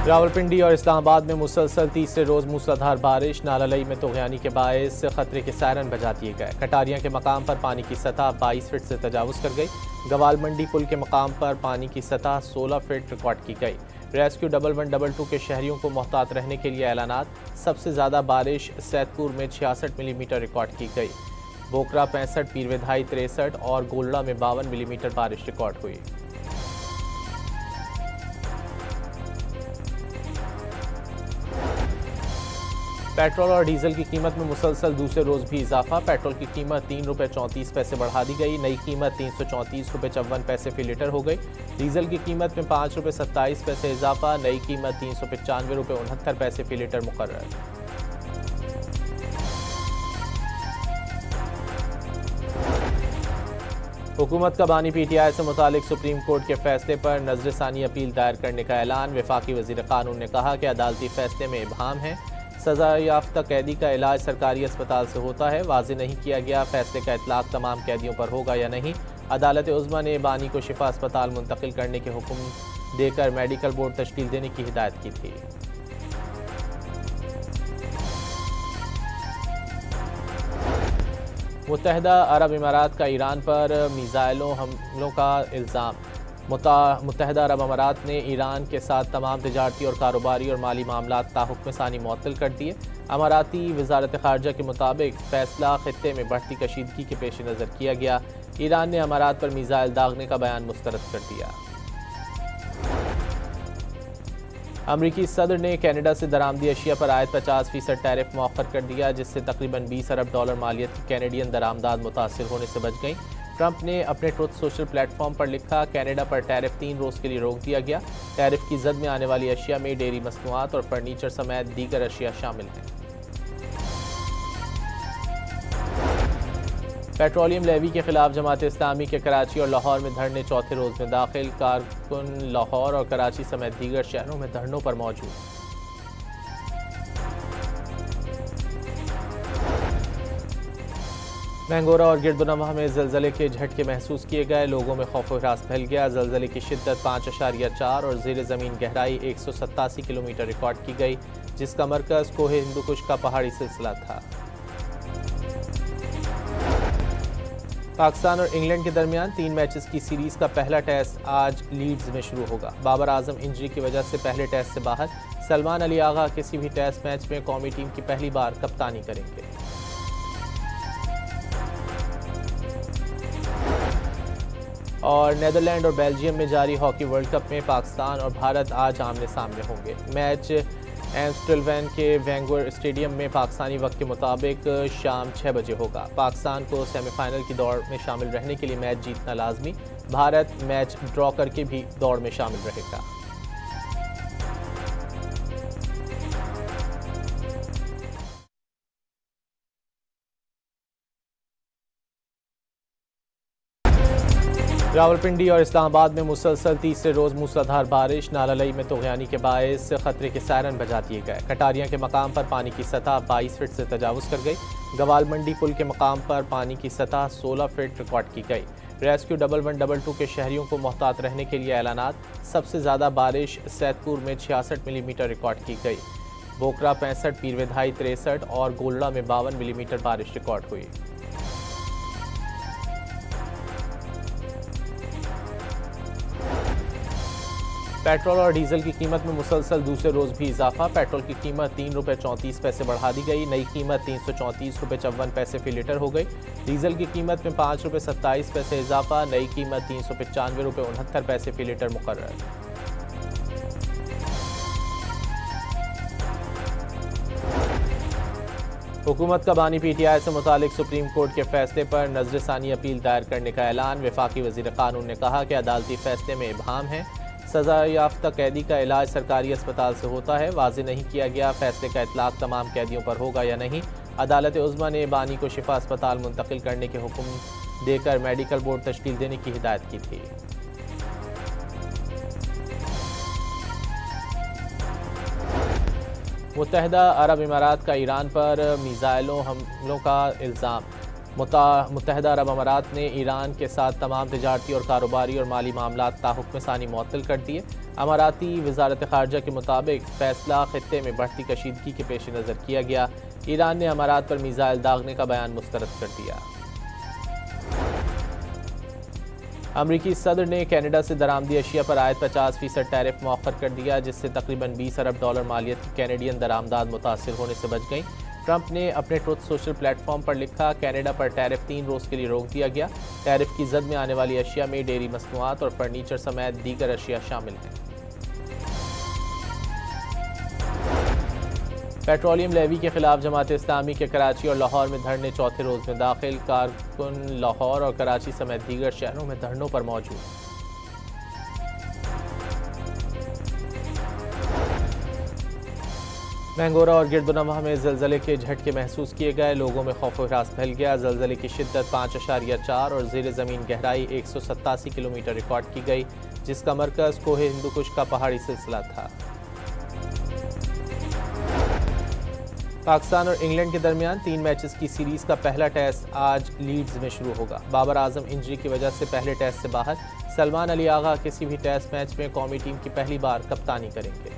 रावलपिंडी और इस्लामाबाद में मुसलसल तीसरे रोज मूसलाधार बारिश, नालालई में तोगयानी के बायस खतरे के सायरन बजा दिए गए। कटारियां के मकाम पर पानी की सतह 22 फीट से तजावुज कर गई। गवाल मंडी पुल के मकाम पर पानी की सतह 16 फीट रिकॉर्ड की गई। रेस्क्यू 1122 के शहरियों को मोहतात रहने के लिए ऐलानात। सबसे ज़्यादा बारिश सैदपुर में 66 मिलीमीटर रिकॉर्ड की गई। बोकरा 65, पीरवेधाई 63 और गोलड़ा में 52 मिलीमीटर बारिश रिकॉर्ड हुई। पेट्रोल और डीजल की कीमत में मुसलसल दूसरे रोज भी इजाफा। पेट्रोल की कीमत ₹3.34 बढ़ा दी गई। नई कीमत ₹334.54 फी लीटर हो गई। डीजल की कीमत में ₹5.27 इजाफा। नई कीमत ₹395.69 फी लीटर मुकर्रर। हुकूमत का बानी PTI से मुतालिक सुप्रीम कोर्ट के फैसले पर नजरसानी अपील दायर करने का ऐलान। वफाकी वजीर कानून ने कहा कि अदालती फैसले में इबहम है। सजा याफ्ता कैदी का इलाज सरकारी अस्पताल से होता है। वाज़ेह नहीं किया गया फैसले का इतलाक तमाम कैदियों पर होगा या नहीं। अदालत उज़्मा ने बानी को शिफा अस्पताल मुंतकिल करने के हुक्म देकर मेडिकल बोर्ड तश्कील देने की हिदायत की थी। मुत्तहदा अरब इमारात का ईरान पर मिसाइलों हमलों का इल्ज़ाम। मुत्तहदा अरब अमारात ने ईरान के साथ तमाम तिजारती और कारोबारी और माली मामलात ताहुक्म सानी मुअत्तल कर दिए। अमाराती वजारत ख़ारजा के मुताबिक फ़ैसला ख़ित्ते में बढ़ती कशीदगी के पेश नज़र किया गया। ईरान ने अमारात पर मिसाइल दागने का बयान मुस्तरद कर दिया। अमरीकी सदर ने कनाडा से दरामदी अशिया पर आयत 50% टैरिफ मौखर कर दिया, जिससे तकरीबन $20 अरब मालियत की कैनेडियन दरामदाद मुतासिर होने से बच गई। ट्रंप ने अपने ट्रुथ सोशल प्लेटफॉर्म पर लिखा, कनाडा पर टैरिफ 3 रोज़ के लिए रोक दिया गया। टैरिफ की जद में आने वाली अशिया में डेयरी मसनूआत और फर्नीचर समेत दीगर अशिया शामिल हैं। पेट्रोलियम लेवी के खिलाफ जमात इस्लामी के कराची और लाहौर में धरने चौथे रोज में दाखिल। कारकुन लाहौर और कराची समेत दीगर शहरों में धरनों पर मौजूद। मैंगोरा और गिरदुनवा में ज़लज़ले के झटके महसूस किए गए। लोगों में खौफ व हरास फैल गया। ज़लज़ले की शिद्दत 5.4 और ज़ेर ज़मीन गहराई 187 किलोमीटर रिकॉर्ड की गई, जिसका मरकज़ कोहे हिंदुकुश का पहाड़ी सिलसिला था। पाकिस्तान और इंग्लैंड के दरमियान 3 मैचेस की सीरीज़ का पहला टेस्ट आज लीड्स में शुरू होगा। बाबर आजम इंजरी की वजह से पहले टेस्ट से बाहर। सलमान अली आगा किसी भी टेस्ट मैच में कौमी टीम की पहली बार कप्तानी करेंगे। और नीदरलैंड और बेल्जियम में जारी हॉकी वर्ल्ड कप में पाकिस्तान और भारत आज आमने सामने होंगे। मैच एम्स्टर्डम के वेंगर स्टेडियम में पाकिस्तानी वक्त के मुताबिक शाम 6 बजे होगा। पाकिस्तान को सेमीफाइनल की दौड़ में शामिल रहने के लिए मैच जीतना लाजमी। भारत मैच ड्रॉ करके भी दौड़ में शामिल रहेगा। रावलपिंडी और इस्लामाबाद में मुसलसल तीसरे रोज मूसलाधार बारिश, नालालई में तोगयानी के बायस खतरे के सायरन बजा दिए गए। कटारियां के मकाम पर पानी की सतह 22 फीट से तजावुज कर गई। गवाल मंडी पुल के मकाम पर पानी की सतह 16 फीट रिकॉर्ड की गई। रेस्क्यू 1122 के शहरियों को मोहतात रहने के लिए ऐलानात। सबसे ज़्यादा बारिश सैदपुर में 66 मिलीमीटर रिकॉर्ड की गई। बोकरा 65, पीरवेधाई 63 और गोलड़ा में 52 मिलीमीटर बारिश रिकॉर्ड हुई। पेट्रोल और डीजल की कीमत में मुसलसल दूसरे रोज भी इजाफा। पेट्रोल की कीमत ₹3.34 बढ़ा दी गई। नई कीमत ₹334.54 फी लीटर हो गई। डीजल की कीमत में ₹5.27 इजाफा। नई कीमत ₹395.69 फी लीटर मुकर्रर। हुकूमत का बानी PTI से मुतालिक सुप्रीम कोर्ट के फैसले पर नजरसानी अपील दायर करने का ऐलान। वफाकी वजीर कानून ने कहा कि अदालती फैसले में इबहम है। सजा याफ्ता कैदी का इलाज सरकारी अस्पताल से होता है। वाज़ेह नहीं किया गया फैसले का इतलाक तमाम कैदियों पर होगा या नहीं। अदालत उज़्मा ने बानी को शिफा अस्पताल मुंतकिल करने के हुक्म देकर मेडिकल बोर्ड तश्कील देने की हिदायत की थी। मुत्तहदा अरब इमारात का ईरान पर मिसाइलों हमलों का इल्ज़ाम। मुत्तहदा अरब अमारात ने ईरान के साथ तमाम तिजारती और कारोबारी और माली मामलात ताहुक्म सानी मुअत्तल कर दिए। अमाराती वजारत खारजा के मुताबिक फैसला खित्ते में बढ़ती कशीदगी के पेश नज़र किया गया। ईरान ने अमारात पर मिसाइल दागने का बयान मुस्तरद कर दिया। अमरीकी सदर ने कनाडा से दरामदी अशिया पर आयद 50% टैरिफ मौखर कर दिया, जिससे तकरीबन $20 अरब मालियत की कैनेडियन दरामदाद मुतासिर होने से बच गई। ट्रंप ने अपने ट्रुथ सोशल प्लेटफॉर्म पर लिखा, कनाडा पर टैरिफ 3 रोज़ के लिए रोक दिया गया। टैरिफ की जद में आने वाली अशिया में डेयरी मसनूआत और फर्नीचर समेत दीगर अशिया शामिल हैं। पेट्रोलियम लेवी के खिलाफ जमात इस्लामी के कराची और लाहौर में धरने चौथे रोज़ में दाखिल। कारकुन लाहौर और कराची समेत दीगर शहरों में धरनों पर मौजूद। मैंगोरा और गिरदुनवा में ज़लज़ले के झटके महसूस किए गए। लोगों में खौफ व हरास फैल गया। ज़लज़ले की शिद्दत 5.4 और ज़ेर ज़मीन गहराई 187 किलोमीटर रिकॉर्ड की गई, जिसका मरकज़ कोहे हिंदुकुश का पहाड़ी सिलसिला था। पाकिस्तान और इंग्लैंड के दरमियान 3 मैचेस की सीरीज़ का पहला टेस्ट आज लीड्स में शुरू होगा। बाबर आजम इंजरी की वजह से पहले टेस्ट से बाहर। सलमान अली आगा किसी भी टेस्ट मैच में कौमी टीम की पहली बार कप्तानी करेंगे।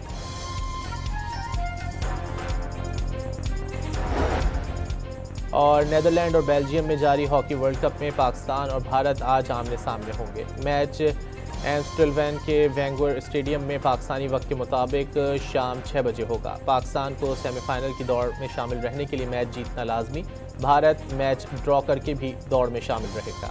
और नीदरलैंड और बेल्जियम में जारी हॉकी वर्ल्ड कप में पाकिस्तान और भारत आज आमने सामने होंगे। मैच एम्स्टर्डम के वेंगर स्टेडियम में पाकिस्तानी वक्त के मुताबिक शाम 6 बजे होगा। पाकिस्तान को सेमीफाइनल की दौड़ में शामिल रहने के लिए मैच जीतना लाजमी। भारत मैच ड्रॉ करके भी दौड़ में शामिल रहेगा।